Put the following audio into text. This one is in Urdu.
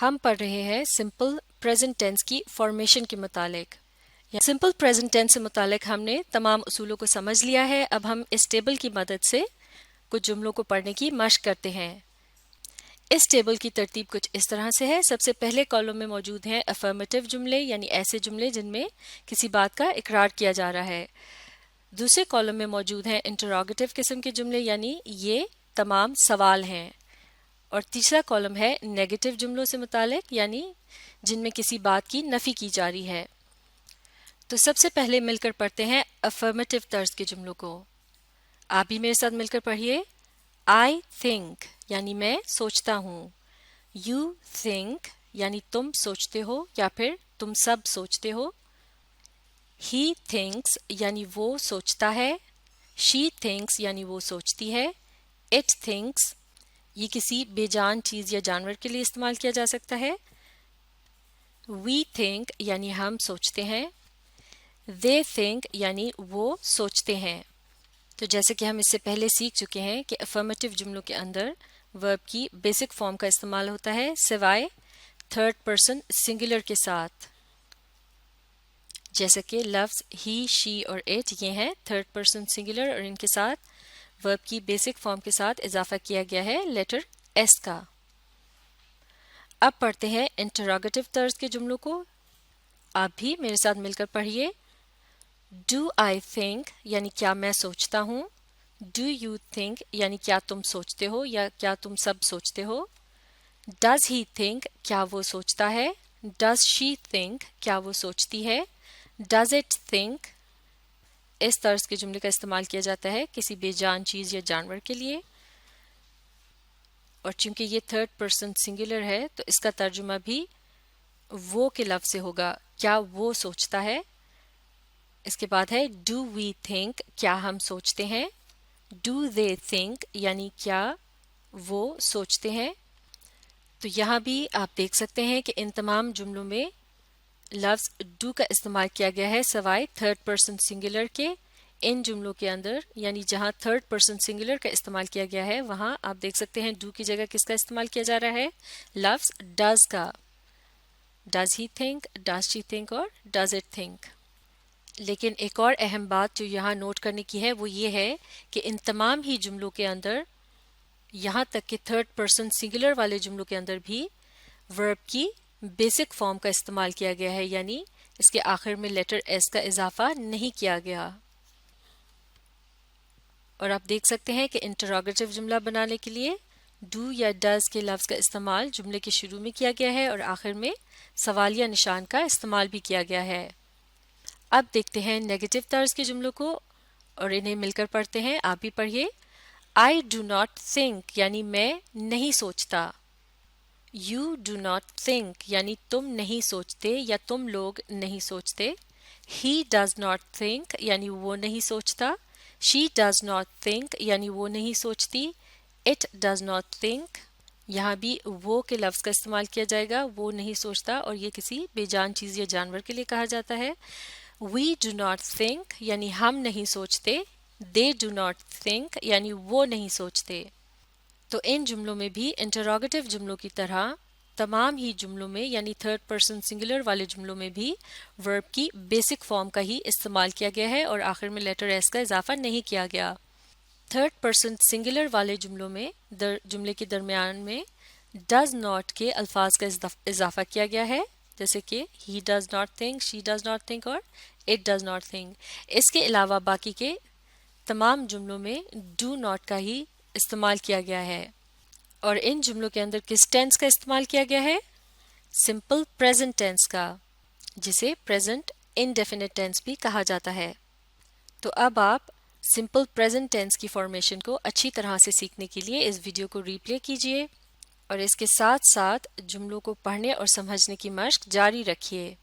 ہم پڑھ رہے ہیں سمپل پریزنٹ ٹینس کی فارمیشن کے متعلق. سمپل پریزنٹ ٹینس سے متعلق ہم نے تمام اصولوں کو سمجھ لیا ہے. اب ہم اس ٹیبل کی مدد سے کچھ جملوں کو پڑھنے کی مشق کرتے ہیں. اس ٹیبل کی ترتیب کچھ اس طرح سے ہے. سب سے پہلے کالم میں موجود ہیں افرمیٹو جملے، یعنی ایسے جملے جن میں کسی بات کا اقرار کیا جا رہا ہے. دوسرے کالم میں موجود ہیں انٹروگیٹو قسم کے جملے، یعنی یہ تمام سوال ہیں. اور تیسرا کالم ہے نیگیٹو جملوں سے متعلق، یعنی جن میں کسی بات کی نفی کی جا رہی ہے. تو سب سے پہلے مل کر پڑھتے ہیں افرمیٹو طرز کے جملوں کو. آپ بھی میرے ساتھ مل کر پڑھیے. I think یعنی میں سوچتا ہوں. You think یعنی تم سوچتے ہو یا پھر تم سب سوچتے ہو. He thinks یعنی وہ سوچتا ہے. She thinks یعنی وہ سوچتی ہے. It thinks یہ کسی بے جان چیز یا جانور کے لیے استعمال کیا جا سکتا ہے. We think یعنی ہم سوچتے ہیں. They think یعنی وہ سوچتے ہیں. تو جیسے کہ ہم اس سے پہلے سیکھ چکے ہیں کہ افرمیٹو جملوں کے اندر ورب کی بیسک فارم کا استعمال ہوتا ہے سوائے تھرڈ پرسن سنگولر کے ساتھ. جیسے کہ لفظ ہی، شی اور اٹ یہ ہیں تھرڈ پرسن سنگولر، اور ان کے ساتھ ورب کی بیسک فارم کے ساتھ اضافہ کیا گیا ہے لیٹر ایس کا. اب پڑھتے ہیں انٹروگیٹو طرز کے جملوں کو. آپ بھی میرے ساتھ مل کر پڑھیے. Do I think یعنی کیا میں سوچتا ہوں. Do you think یعنی کیا تم سوچتے ہو یا کیا تم سب سوچتے ہو. Does he think کیا وہ سوچتا ہے. Does she think کیا وہ سوچتی ہے. Does it think اس طرز کے جملے کا استعمال کیا جاتا ہے کسی بے جان چیز یا جانور کے لیے. اور چونکہ یہ تھرڈ پرسن سنگولر ہے تو اس کا ترجمہ بھی وہ کے لفظ سے ہوگا، کیا وہ سوچتا ہے. اس کے بعد ہے ڈو وی تھنک کیا ہم سوچتے ہیں. ڈو دے تھنک یعنی کیا وہ سوچتے ہیں. تو یہاں بھی آپ دیکھ سکتے ہیں کہ ان تمام جملوں میں لفظ ڈو کا استعمال کیا گیا ہے سوائے تھرڈ پرسن سنگولر کے. ان جملوں کے اندر یعنی جہاں تھرڈ پرسن سنگولر کا استعمال کیا گیا ہے وہاں آپ دیکھ سکتے ہیں ڈو کی جگہ کس کا استعمال کیا جا رہا ہے، لفظ ڈز کا. Does he think, does she think اور ڈز اٹ تھنک. لیکن ایک اور اہم بات جو یہاں نوٹ کرنے کی ہے وہ یہ ہے کہ ان تمام ہی جملوں کے اندر یہاں تک کہ تھرڈ پرسن سنگولر والے جملوں کے اندر بھی ورب کی بیسک فارم کا استعمال کیا گیا ہے، یعنی اس کے آخر میں لیٹر ایس کا اضافہ نہیں کیا گیا. اور آپ دیکھ سکتے ہیں کہ انٹروگیٹو جملہ بنانے کے لیے ڈو یا ڈز کے لفظ کا استعمال جملے کے شروع میں کیا گیا ہے اور آخر میں سوالیہ نشان کا استعمال بھی کیا گیا ہے. اب دیکھتے ہیں نیگیٹو طرز کے جملوں کو اور انہیں مل کر پڑھتے ہیں. آپ بھی پڑھیے. I do not think یعنی میں نہیں سوچتا. You do not think یعنی تم نہیں سوچتے یا تم لوگ نہیں سوچتے. He does not think یعنی وہ نہیں سوچتا. She does not think یعنی وہ نہیں سوچتی. It does not think یہاں بھی وہ کے لفظ کا استعمال کیا جائے گا، وہ نہیں سوچتا، اور یہ کسی بے جان چیز یا جانور کے لیے کہا جاتا ہے. We do not think یعنی ہم نہیں سوچتے. They do not think یعنی وہ نہیں سوچتے. تو ان جملوں میں بھی انٹروگیٹو جملوں کی طرح تمام ہی جملوں میں یعنی تھرڈ پرسن سنگولر والے جملوں میں بھی ورب کی بیسک فارم کا ہی استعمال کیا گیا ہے اور آخر میں لیٹر ایس کا اضافہ نہیں کیا گیا. تھرڈ پرسن سنگولر والے جملوں میں جملے کے درمیان میں ڈز ناٹ کے الفاظ کا اضافہ کیا گیا ہے، جیسے کہ he does not think, she does not think اور اٹ ڈز ناٹ تھنک. اس کے علاوہ باقی کے تمام جملوں میں ڈو ناٹ کا ہی استعمال کیا گیا ہے. اور ان جملوں کے اندر کس ٹینس کا استعمال کیا گیا ہے؟ سمپل پریزنٹ ٹینس کا، جسے پریزنٹ انڈیفینٹ ٹینس بھی کہا جاتا ہے. تو اب آپ سمپل پریزنٹ ٹینس کی فارمیشن کو اچھی طرح سے سیکھنے کے لیے اس ویڈیو کو ری پلے کیجیے اور اس کے ساتھ ساتھ جملوں کو پڑھنے اور سمجھنے کی مشق جاری رکھیے.